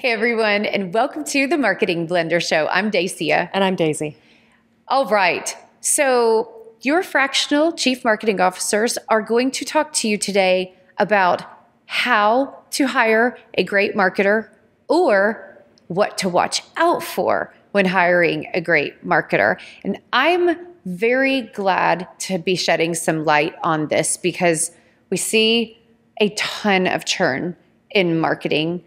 Hey everyone, and welcome to the Marketing Blender Show. I'm Dacia. And I'm Daisy. All right, so your fractional chief marketing officers are going to talk to you today about how to hire a great marketer or what to watch out for when hiring a great marketer. And I'm very glad to be shedding some light on this because we see a ton of churn in marketing.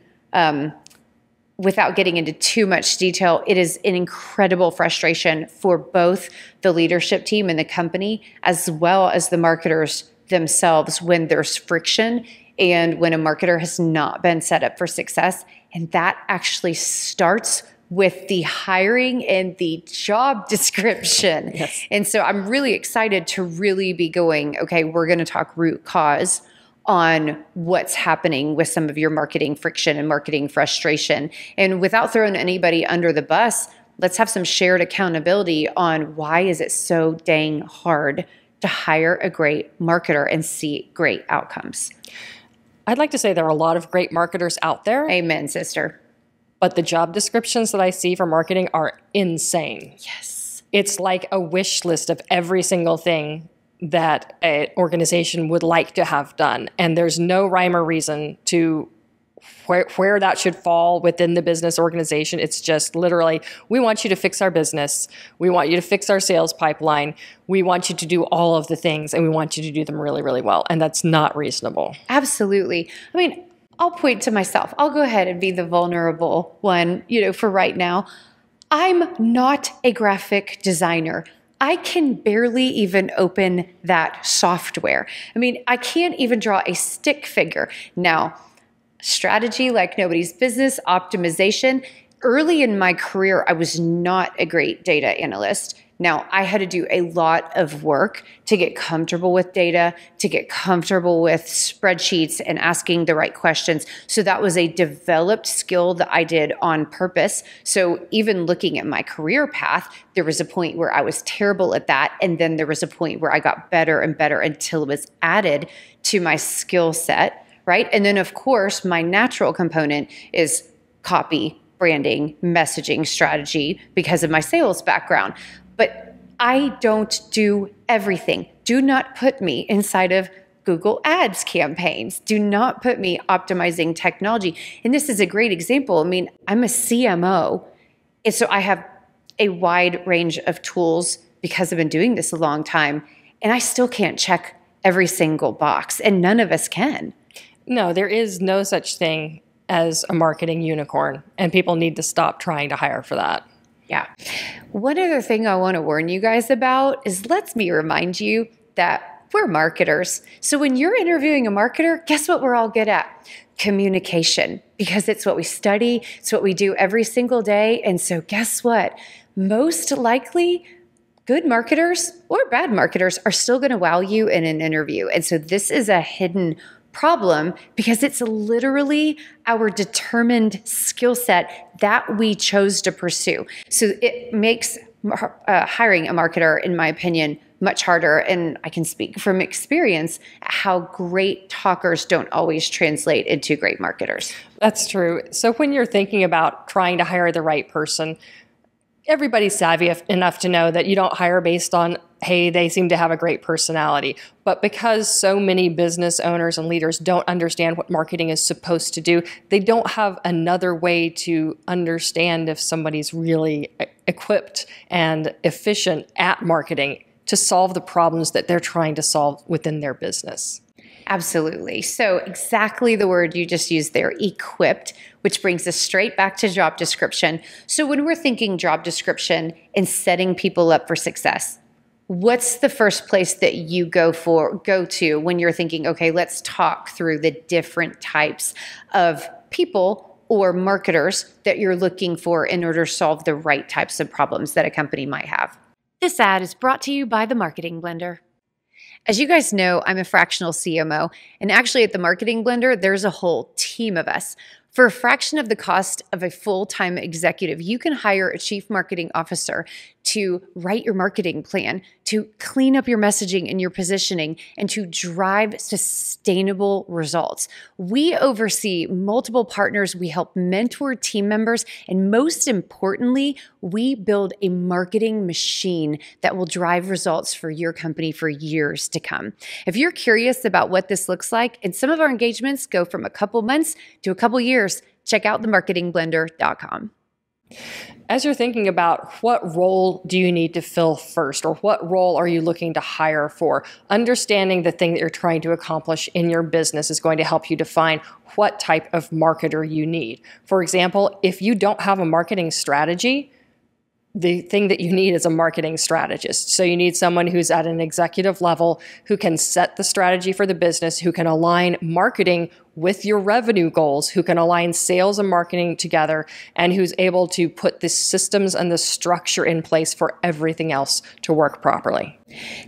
Without getting into too much detail, it is an incredible frustration for both the leadership team and the company, as well as the marketers themselves when there's friction and when a marketer has not been set up for success. And that actually starts with the hiring and the job description. Yes. And so I'm really excited to really be going, okay, we're going to talk root cause on what's happening with some of your marketing friction and marketing frustration. And without throwing anybody under the bus, let's have some shared accountability on why is it so dang hard to hire a great marketer and see great outcomes. I'd like to say there are a lot of great marketers out there. Amen, sister. But the job descriptions that I see for marketing are insane. Yes. It's like a wish list of every single thing that an organization would like to have done. And there's no rhyme or reason to where that should fall within the business organization. It's just literally, we want you to fix our business. We want you to fix our sales pipeline. We want you to do all of the things, and we want you to do them really, really well. And that's not reasonable. Absolutely. I mean, I'll point to myself. I'll go ahead and be the vulnerable one, for right now. I'm not a graphic designer. I can barely even open that software. I mean, I can't even draw a stick figure. Now, strategy like nobody's business, optimization. Early in my career, I was not a great data analyst. Now, I had to do a lot of work to get comfortable with data, to get comfortable with spreadsheets and asking the right questions. So that was a developed skill that I did on purpose. So even looking at my career path, there was a point where I was terrible at that. And then there was a point where I got better and better until it was added to my skill set, right? And then, of course, my natural component is copy, branding, messaging, strategy because of my sales background. But I don't do everything. Do not put me inside of Google Ads campaigns. Do not put me optimizing technology. And this is a great example. I mean, I'm a CMO. And so I have a wide range of tools because I've been doing this a long time. And I still can't check every single box. And none of us can. No, there is no such thing as a marketing unicorn. And people need to stop trying to hire for that. Yeah. One other thing I want to warn you guys about is let me remind you that we're marketers. So when you're interviewing a marketer, guess what we're all good at? Communication, because it's what we study. It's what we do every single day. And so guess what? Most likely, good marketers or bad marketers are still going to wow you in an interview. And so this is a hidden problem because it's literally our determined skill set that we chose to pursue. So it makes hiring a marketer, in my opinion, much harder. And I can speak from experience how great talkers don't always translate into great marketers. That's true. So when you're thinking about trying to hire the right person, everybody's savvy enough to know that you don't hire based on, hey, they seem to have a great personality. But because so many business owners and leaders don't understand what marketing is supposed to do, they don't have another way to understand if somebody's really equipped and efficient at marketing to solve the problems that they're trying to solve within their business. Absolutely. So exactly the word you just used there, equipped, which brings us straight back to job description. So when we're thinking job description and setting people up for success, what's the first place that you go to when you're thinking, okay, let's talk through the different types of people or marketers that you're looking for in order to solve the right types of problems that a company might have? This ad is brought to you by the Marketing Blender. As you guys know, I'm a fractional CMO, and actually at the Marketing Blender, there's a whole team of us. For a fraction of the cost of a full-time executive, you can hire a chief marketing officer to write your marketing plan, to clean up your messaging and your positioning, and to drive sustainable results. We oversee multiple partners, we help mentor team members, and most importantly, we build a marketing machine that will drive results for your company for years to come. If you're curious about what this looks like, and some of our engagements go from a couple months to a couple years, check out themarketingblender.com. As you're thinking about what role do you need to fill first, or what role are you looking to hire for, understanding the thing that you're trying to accomplish in your business is going to help you define what type of marketer you need. For example, if you don't have a marketing strategy, the thing that you need is a marketing strategist. So you need someone who's at an executive level, who can set the strategy for the business, who can align marketing with your revenue goals, who can align sales and marketing together, and who's able to put the systems and the structure in place for everything else to work properly.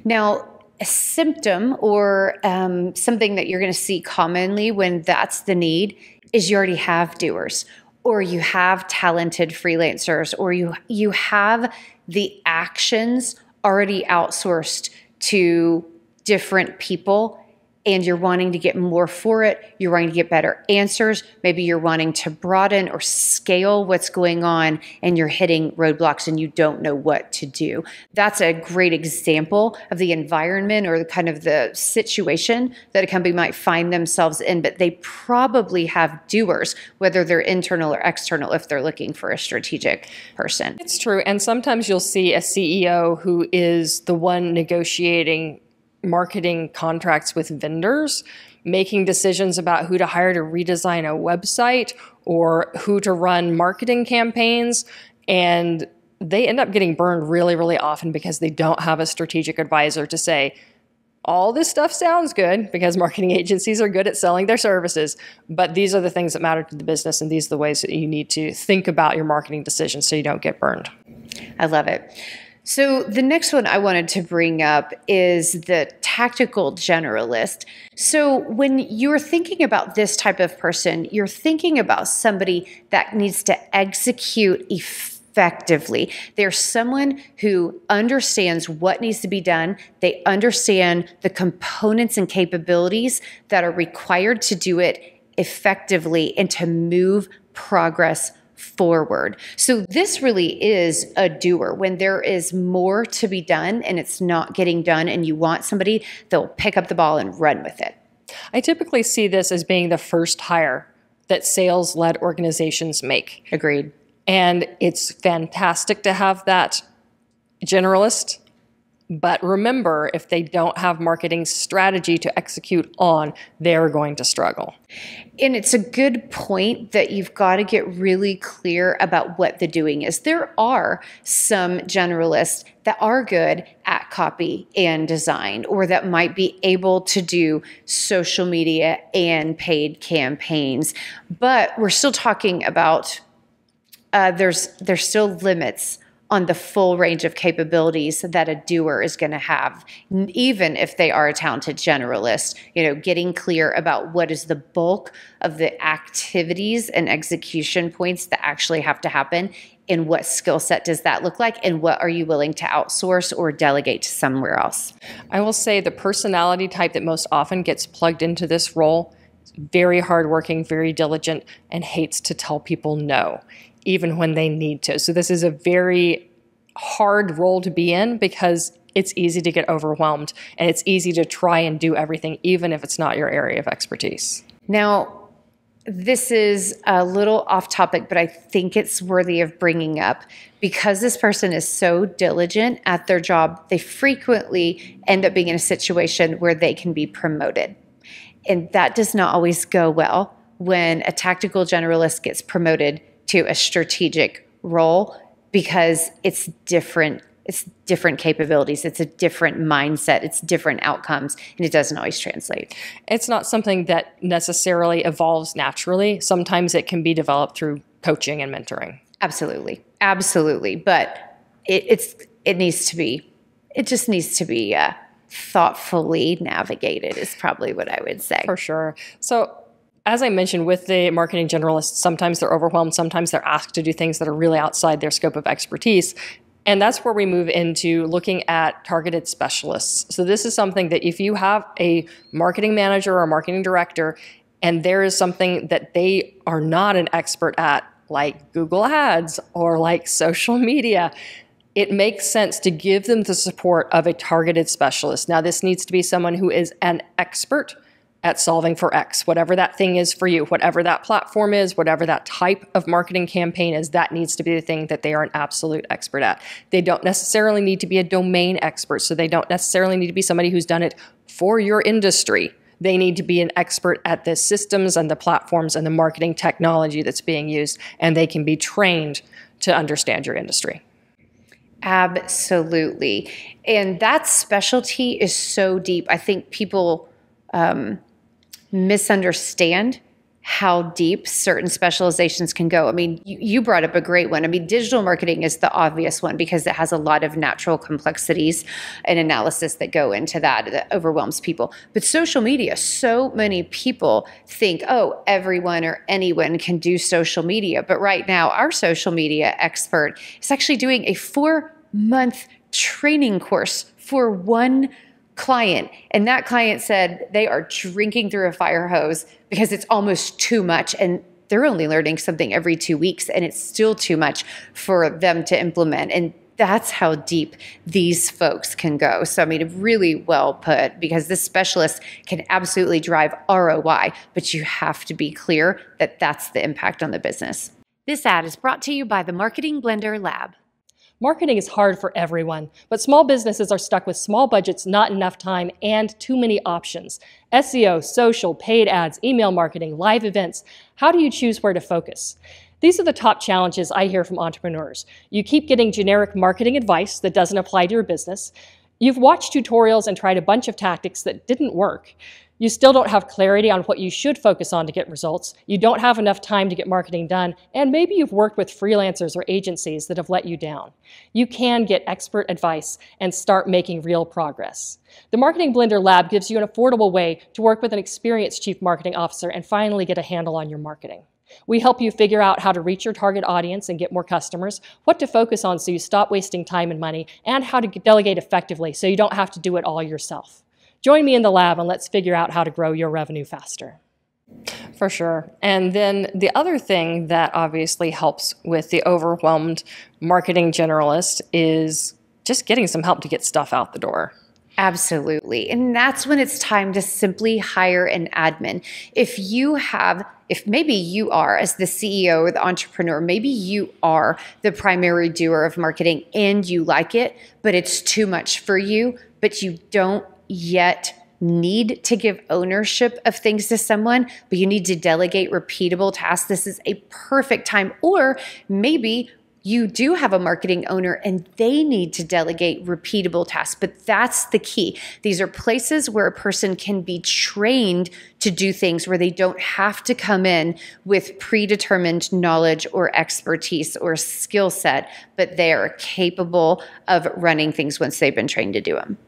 Now, a symptom or something that you're going to see commonly when that's the need is you already have doers, or you have talented freelancers, or you have the actions already outsourced to different people, and you're wanting to get more for it, you're wanting to get better answers, maybe you're wanting to broaden or scale what's going on, and you're hitting roadblocks and you don't know what to do. That's a great example of the environment or the kind of the situation that a company might find themselves in, but they probably have doers, whether they're internal or external, if they're looking for a strategic person. It's true. And sometimes you'll see a CEO who is the one negotiating marketing contracts with vendors, making decisions about who to hire to redesign a website or who to run marketing campaigns. And they end up getting burned really, really often because they don't have a strategic advisor to say, all this stuff sounds good, because marketing agencies are good at selling their services, but these are the things that matter to the business, and these are the ways that you need to think about your marketing decisions so you don't get burned. I love it. So the next one I wanted to bring up is the tactical generalist. So when you're thinking about this type of person, you're thinking about somebody that needs to execute effectively. They're someone who understands what needs to be done. They understand the components and capabilities that are required to do it effectively and to move progress forward. So this really is a doer. When there is more to be done and it's not getting done, and you want somebody that'll pick up the ball and run with it. I typically see this as being the first hire that sales-led organizations make. Agreed. And it's fantastic to have that generalist. But remember, if they don't have marketing strategy to execute on, they're going to struggle. And it's a good point that you've got to get really clear about what the doing is. There are some generalists that are good at copy and design, or that might be able to do social media and paid campaigns. But we're still talking about there's still limits on the full range of capabilities that a doer is going to have, even if they are a talented generalist. Getting clear about what is the bulk of the activities and execution points that actually have to happen, and what skill set does that look like, and what are you willing to outsource or delegate to somewhere else. I will say the personality type that most often gets plugged into this role is very hardworking, very diligent, and hates to tell people no, even when they need to. So this is a very hard role to be in, because it's easy to get overwhelmed, and it's easy to try and do everything, even if it's not your area of expertise. Now, this is a little off topic, but I think it's worthy of bringing up, because this person is so diligent at their job, they frequently end up being in a situation where they can be promoted. And that does not always go well when a tactical generalist gets promoted to a strategic role, because it's different capabilities, it's a different mindset, it's different outcomes, and it doesn't always translate. It's not something that necessarily evolves naturally. Sometimes it can be developed through coaching and mentoring. Absolutely. But it just needs to be thoughtfully navigated, is probably what I would say. For sure. So as I mentioned, with the marketing generalists, sometimes they're overwhelmed, sometimes they're asked to do things that are really outside their scope of expertise. And that's where we move into looking at targeted specialists. So this is something that if you have a marketing manager or a marketing director, and there is something that they are not an expert at, like Google Ads or like social media, it makes sense to give them the support of a targeted specialist. Now, this needs to be someone who is an expert at solving for X, whatever that thing is for you, whatever that platform is, whatever that type of marketing campaign is, that needs to be the thing that they are an absolute expert at. They don't necessarily need to be a domain expert, so they don't necessarily need to be somebody who's done it for your industry. They need to be an expert at the systems and the platforms and the marketing technology that's being used, and they can be trained to understand your industry. Absolutely. And that specialty is so deep. I think people misunderstand how deep certain specializations can go. I mean, you brought up a great one. I mean, digital marketing is the obvious one because it has a lot of natural complexities and analysis that go into that overwhelms people. But social media, so many people think, oh, everyone or anyone can do social media. But right now, our social media expert is actually doing a 4-month training course for one client. And that client said they are drinking through a fire hose because it's almost too much. And they're only learning something every 2 weeks, and it's still too much for them to implement. And that's how deep these folks can go. So, I mean, really well put, because this specialist can absolutely drive ROI, but you have to be clear that that's the impact on the business. This ad is brought to you by the Marketing Blender Lab. Marketing is hard for everyone, but small businesses are stuck with small budgets, not enough time, and too many options. SEO, social, paid ads, email marketing, live events. How do you choose where to focus? These are the top challenges I hear from entrepreneurs. You keep getting generic marketing advice that doesn't apply to your business. You've watched tutorials and tried a bunch of tactics that didn't work. You still don't have clarity on what you should focus on to get results. You don't have enough time to get marketing done, and maybe you've worked with freelancers or agencies that have let you down. You can get expert advice and start making real progress. The Marketing Blender Lab gives you an affordable way to work with an experienced chief marketing officer and finally get a handle on your marketing. We help you figure out how to reach your target audience and get more customers, what to focus on so you stop wasting time and money, and how to delegate effectively so you don't have to do it all yourself. Join me in the lab and let's figure out how to grow your revenue faster. For sure. And then the other thing that obviously helps with the overwhelmed marketing generalist is just getting some help to get stuff out the door. Absolutely. And that's when it's time to simply hire an admin. If maybe you are, as the CEO or the entrepreneur, maybe you are the primary doer of marketing and you like it, but it's too much for you, but you don't yet need to give ownership of things to someone, but you need to delegate repeatable tasks. This is a perfect time. Or maybe you do have a marketing owner and they need to delegate repeatable tasks, but that's the key. These are places where a person can be trained to do things where they don't have to come in with predetermined knowledge or expertise or skill set, but they are capable of running things once they've been trained to do them.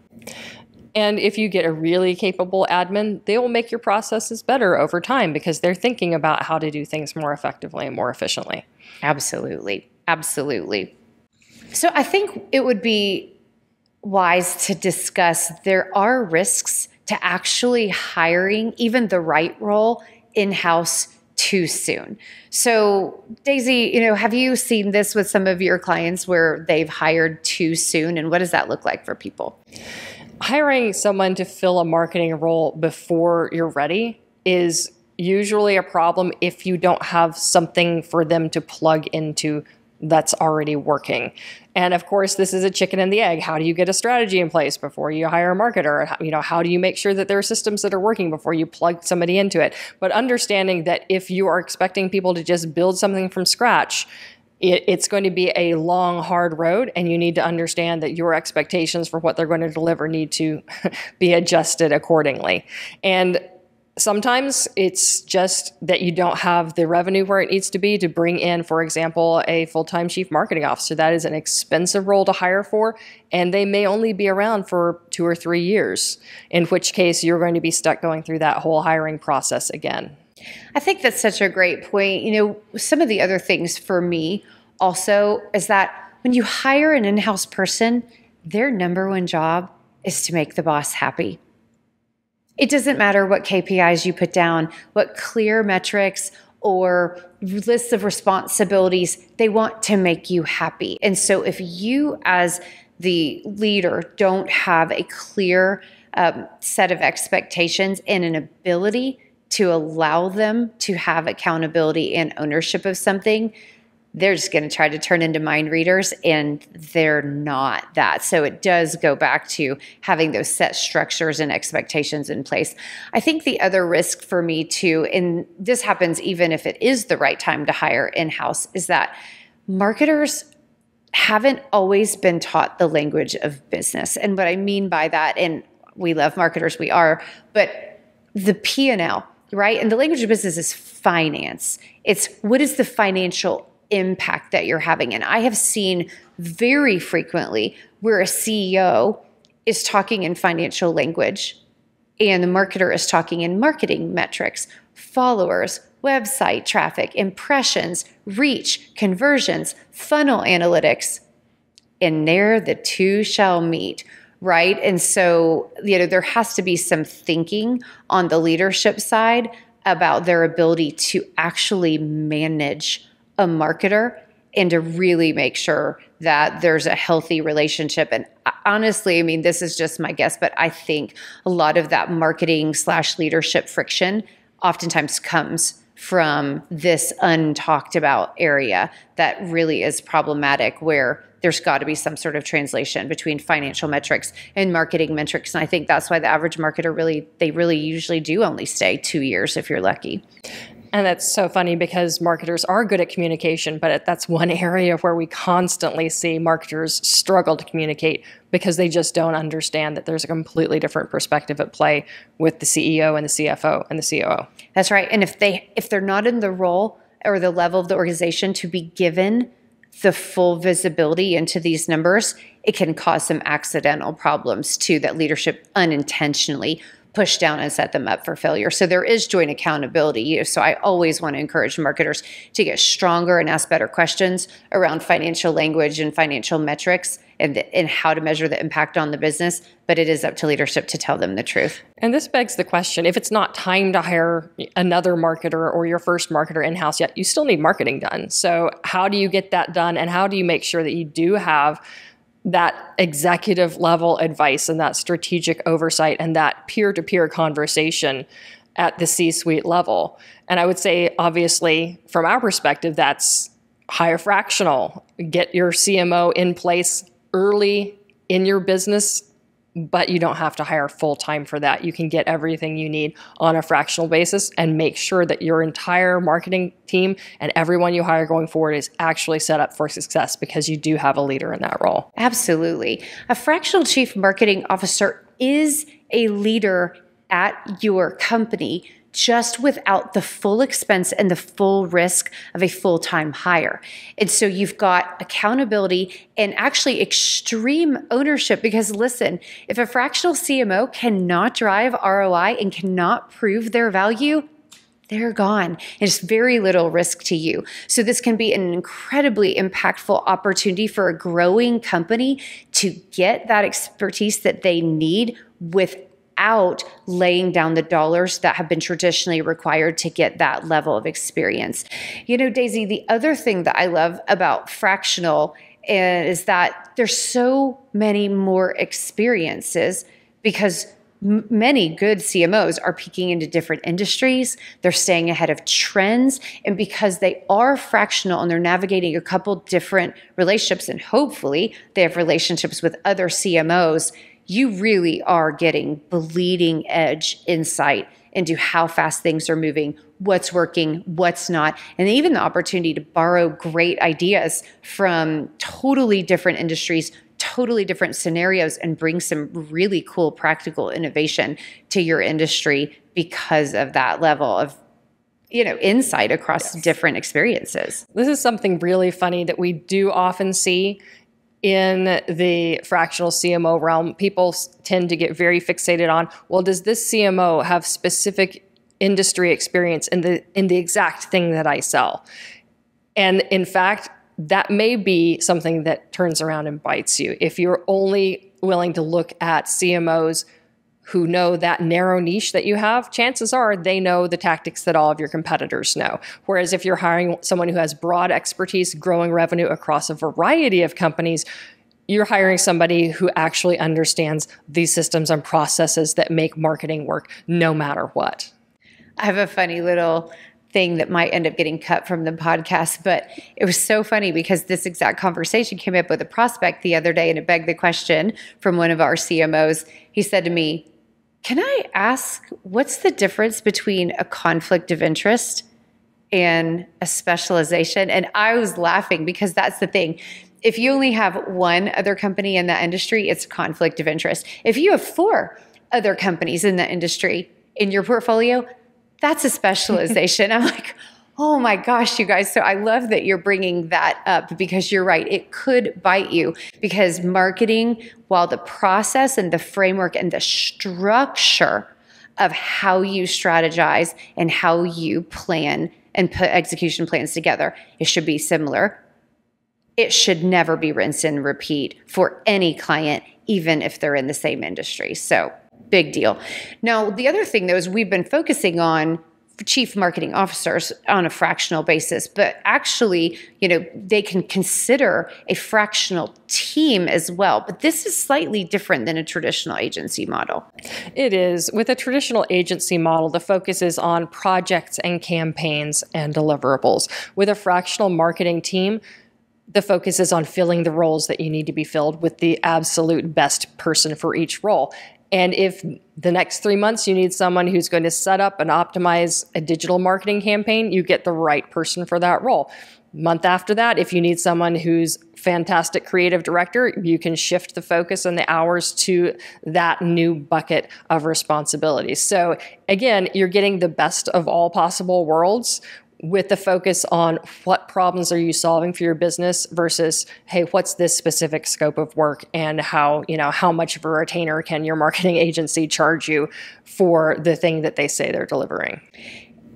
And if you get a really capable admin, they will make your processes better over time because they're thinking about how to do things more effectively and more efficiently. Absolutely. Absolutely. So I think it would be wise to discuss there are risks to actually hiring even the right role in-house too soon. So Daisy, have you seen this with some of your clients where they've hired too soon, and what does that look like for people? Hiring someone to fill a marketing role before you're ready is usually a problem if you don't have something for them to plug into that's already working. And of course, this is a chicken and the egg. How do you get a strategy in place before you hire a marketer? How do you make sure that there are systems that are working before you plug somebody into it? But understanding that if you are expecting people to just build something from scratch, it's going to be a long, hard road, and you need to understand that your expectations for what they're going to deliver need to be adjusted accordingly. And sometimes it's just that you don't have the revenue where it needs to be to bring in, for example, a full-time chief marketing officer. That is an expensive role to hire for, and they may only be around for 2 or 3 years, in which case you're going to be stuck going through that whole hiring process again. I think that's such a great point. Some of the other things for me also is that when you hire an in-house person, their number one job is to make the boss happy. It doesn't matter what KPIs you put down, what clear metrics or lists of responsibilities, they want to make you happy. And so if you as the leader don't have a clear set of expectations and an ability to allow them to have accountability and ownership of something, they're just going to try to turn into mind readers, and they're not that. So it does go back to having those set structures and expectations in place. I think the other risk for me too, and this happens even if it is the right time to hire in-house, is that marketers haven't always been taught the language of business. And what I mean by that, and we love marketers, we are, but the P&L, right? And the language of business is finance. It's what is the financial impact that you're having. And I have seen very frequently where a CEO is talking in financial language and the marketer is talking in marketing metrics, followers, website traffic, impressions, reach, conversions, funnel analytics, and there the two shall meet, right? And so, there has to be some thinking on the leadership side about their ability to actually manage a marketer and to really make sure that there's a healthy relationship. And honestly, this is just my guess, but I think a lot of that marketing/leadership friction oftentimes comes from this untalked about area that really is problematic, where there's got to be some sort of translation between financial metrics and marketing metrics. And I think that's why the average marketer really usually do only stay 2 years if you're lucky. And that's so funny because marketers are good at communication, but that's one area where we constantly see marketers struggle to communicate because they just don't understand that there's a completely different perspective at play with the CEO and the CFO and the COO. That's right. And if they're not in the role or the level of the organization to be given the full visibility into these numbers, it can cause some accidental problems too that leadership unintentionally push down and set them up for failure. So there is joint accountability. So I always want to encourage marketers to get stronger and ask better questions around financial language and financial metrics and how to measure the impact on the business. But it is up to leadership to tell them the truth. And this begs the question, if it's not time to hire another marketer or your first marketer in-house yet, you still need marketing done. So how do you get that done? And how do you make sure that you do have that executive level advice and that strategic oversight and that peer-to-peer conversation at the C-suite level? And I would say, obviously, from our perspective, that's hire fractional. Get your CMO in place early in your business, but you don't have to hire full-time for that. You can get everything you need on a fractional basis and make sure that your entire marketing team and everyone you hire going forward is actually set up for success because you do have a leader in that role. Absolutely. A fractional chief marketing officer is a leader at your company, just without the full expense and the full risk of a full-time hire. And so you've got accountability and actually extreme ownership, because listen, if a fractional CMO cannot drive ROI and cannot prove their value, they're gone. It's very little risk to you. So this can be an incredibly impactful opportunity for a growing company to get that expertise that they need without laying down the dollars that have been traditionally required to get that level of experience. Daisy, the other thing that I love about fractional is that there's so many more experiences because many good CMOs are peeking into different industries. They're staying ahead of trends. And because they are fractional and they're navigating a couple different relationships, and hopefully they have relationships with other CMOs, you really are getting bleeding edge insight into how fast things are moving, what's working, what's not, and even the opportunity to borrow great ideas from totally different industries, totally different scenarios, and bring some really cool practical innovation to your industry because of that level of insight across different experiences. This is something really funny that we do often see in the fractional CMO realm. People tend to get very fixated on, well, does this CMO have specific industry experience in the exact thing that I sell. And in fact, that may be something that turns around and bites you. If you're only willing to look at CMOs who know that narrow niche that you have, chances are they know the tactics that all of your competitors know. Whereas if you're hiring someone who has broad expertise, growing revenue across a variety of companies, you're hiring somebody who actually understands these systems and processes that make marketing work no matter what. I have a funny little thing that might end up getting cut from the podcast, but it was so funny because this exact conversation came up with a prospect the other day, and it begged the question from one of our CMOs. He said to me, "Can I ask, what's the difference between a conflict of interest and a specialization?" And I was laughing because that's the thing. If you only have one other company in that industry, it's a conflict of interest. If you have 4 other companies in that industry in your portfolio, that's a specialization. I'm like, oh my gosh, you guys. So I love that you're bringing that up because you're right. It could bite you because marketing, while the process and the framework and the structure of how you strategize and how you plan and put execution plans together, it should be similar. It should never be rinse and repeat for any client, even if they're in the same industry. So big deal. Now, the other thing though is we've been focusing on chief marketing officers on a fractional basis, but actually, they can consider a fractional team as well. But this is slightly different than a traditional agency model. It is. With a traditional agency model, the focus is on projects and campaigns and deliverables. With a fractional marketing team, the focus is on filling the roles that you need to be filled with the absolute best person for each role. And if the next 3 months you need someone who's going to set up and optimize a digital marketing campaign, you get the right person for that role. Month after that, if you need someone who's fantastic creative director, you can shift the focus and the hours to that new bucket of responsibilities. So again, you're getting the best of all possible worlds with the focus on what problems are you solving for your business versus, hey, what's this specific scope of work and how much of a retainer can your marketing agency charge you for the thing that they say they're delivering?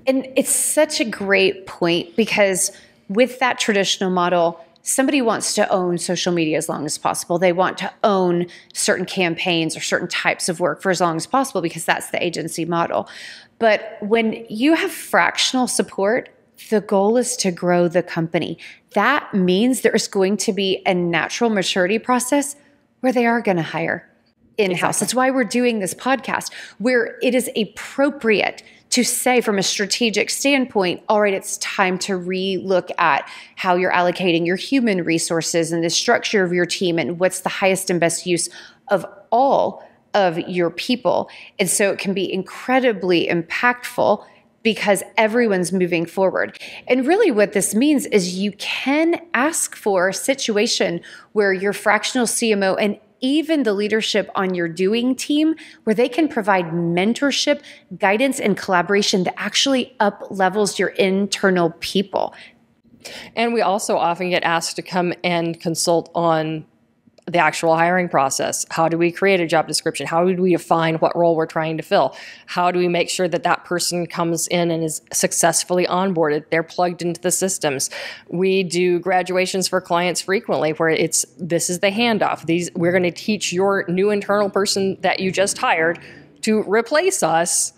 And it's such a great point because with that traditional model, somebody wants to own social media as long as possible. They want to own certain campaigns or certain types of work for as long as possible because that's the agency model. But when you have fractional support, the goal is to grow the company. That means there is going to be a natural maturity process where they are going to hire in-house. Exactly. That's why we're doing this podcast, where it is appropriate to say from a strategic standpoint, all right, it's time to re-look at how you're allocating your human resources and the structure of your team and what's the highest and best use of all of your people. And so it can be incredibly impactful because everyone's moving forward. And really what this means is you can ask for a situation where your fractional CMO and even the leadership on your doing team, where they can provide mentorship, guidance, and collaboration that actually up levels your internal people. And we also often get asked to come and consult on the actual hiring process. How do we create a job description? How do we define what role we're trying to fill? How do we make sure that that person comes in and is successfully onboarded? They're plugged into the systems. We do graduations for clients frequently where this is the handoff. We're going to teach your new internal person that you just hired to replace us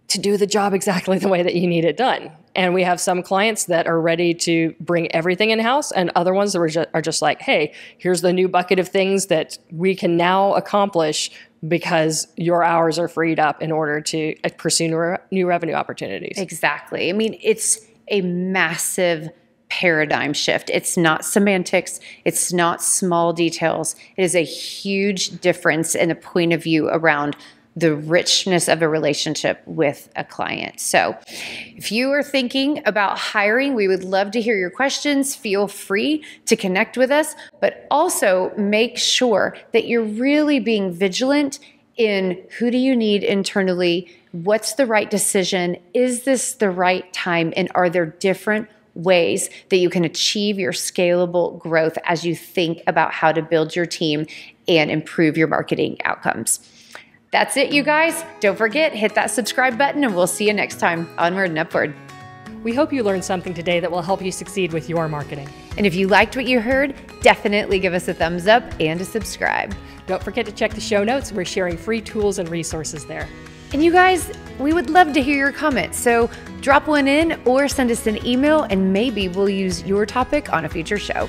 to do the job exactly the way that you need it done. And we have some clients that are ready to bring everything in-house and other ones that are just like, hey, here's the new bucket of things that we can now accomplish because your hours are freed up in order to pursue new revenue opportunities. Exactly. I mean, it's a massive paradigm shift. It's not semantics. It's not small details. It is a huge difference in a point of view around the richness of a relationship with a client. So if you are thinking about hiring, we would love to hear your questions. Feel free to connect with us, but also make sure that you're really being vigilant in who do you need internally? What's the right decision? Is this the right time? And are there different ways that you can achieve your scalable growth as you think about how to build your team and improve your marketing outcomes? That's it, you guys. Don't forget, hit that subscribe button and we'll see you next time. Onward and upward. We hope you learned something today that will help you succeed with your marketing. And if you liked what you heard, definitely give us a thumbs up and a subscribe. Don't forget to check the show notes. We're sharing free tools and resources there. And you guys, we would love to hear your comments. So drop one in or send us an email and maybe we'll use your topic on a future show.